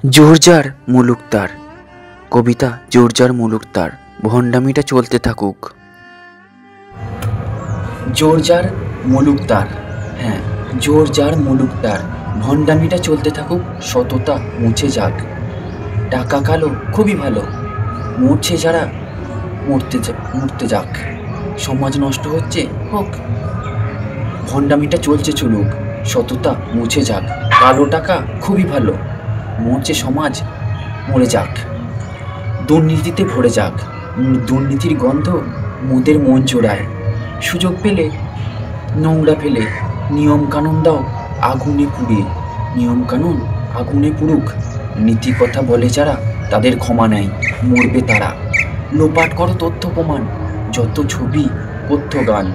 জোরজার মুলুকতার। কবিতা জোরজার মুলুকতার। ভণ্ডামিটা চলতে থাকুক। জোরজার মুলুকতার, হ্যাঁ জোরজার মুলুকতার। ভণ্ডামিটা চলতে থাকুক, সততা মুছে যাক। টাকা কালো খুবই ভালো, মরছে যারা মরতে যাক। সমাজ নষ্ট হচ্ছে হোক, ভণ্ডামিটা চলছে চলুক, সততা মুছে যাক। কালো টাকা খুবই ভালো, মরছে সমাজ মরে যাক। দুর্নীতিতে ভরে যাক, দুর্নীতির গন্ধ মোদের মন জোড়ায়। সুযোগ পেলে নোংরা ফেলে, নিয়ম কানুন দাও আগুনে পুড়িয়ে। নিয়ম কানুন আগুনে পুড়ুক, নীতি কথা বলে যারা তাদের ক্ষমা নেই, মরবে তারা। লোপাট করো তথ্য প্রমাণ, যত ছবি কথ্য গান।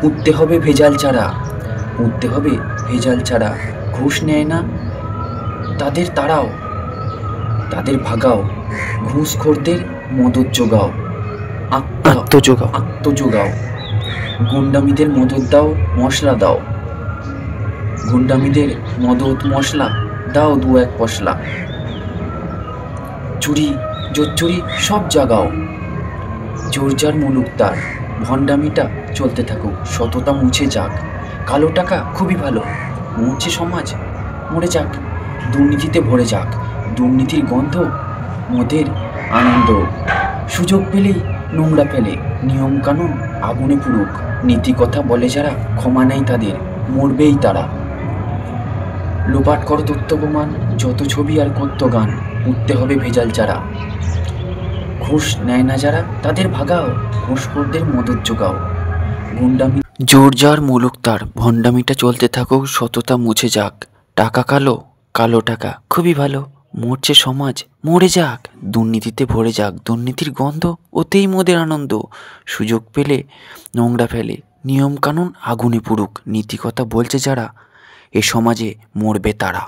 পুঁততে হবে ভেজাল চারা, পুঁততে হবে ভেজাল চারা। ঘুষ নেয় না তাদের তাড়াও, তাদের ভাগাও। ঘুষখোরদের মদত যোগাও, আত্মযোগাও। গুন্ডামিদের মদত দাও, মশলা দাও। গুন্ডামিদের মদত মশলা দাও, দু এক পশলা। চুরি জোচ্চুরি সব জাগাও। জোরজার মুলুকতার। ভণ্ডামিটা চলতে থাকুক, সততা মুছে যাক। কালো টাকা খুবই ভালো, মরছে সমাজ মরে যাক। দুর্নীতিতে ভরে যাক, দুর্নীতির গন্ধ মোদের আনন্দ। সুযোগ পেলেই নোংরা ফেলে, নিয়ম কানুন আগুনে পুড়ুক। নীতি কথা বলে যারা ক্ষমা নেই তাদের, মরবেই তারা। লোপাট করো তথ্য প্রমাণ, যত ছবি আর কথ্য গান। উঠতে হবে ভেজাল চারা, ঘুষ নেয় না যারা তাদের ভাগাও। ঘুষখোরদের মদত যোগাও। গুন্ডামি জোরজার মুলুকতার। ভণ্ডামিটা চলতে থাকুক, সততা মুছে যাক। টাকা কালো, কালো টাকা খুবই ভালো, মরছে সমাজ মরে যাক। দুর্নীতিতে ভরে যাক, দুর্নীতির গন্ধ ওতেই মোদের আনন্দ। সুযোগ পেলে নোংরা ফেলে, নিয়ম কানুন আগুনে পুড়ুক। নীতি কথা বলছে যারা এ সমাজে মরবে তারা।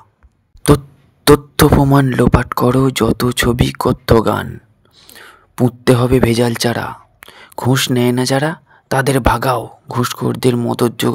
তথ্য প্রমাণ লোপাট করো, যত ছবি কথ্য গান। পুঁততে হবে ভেজাল চারা, ঘুষ নেয় না যারা তাদের ভাগাও। ঘুষখোরদের মদত যোগাও।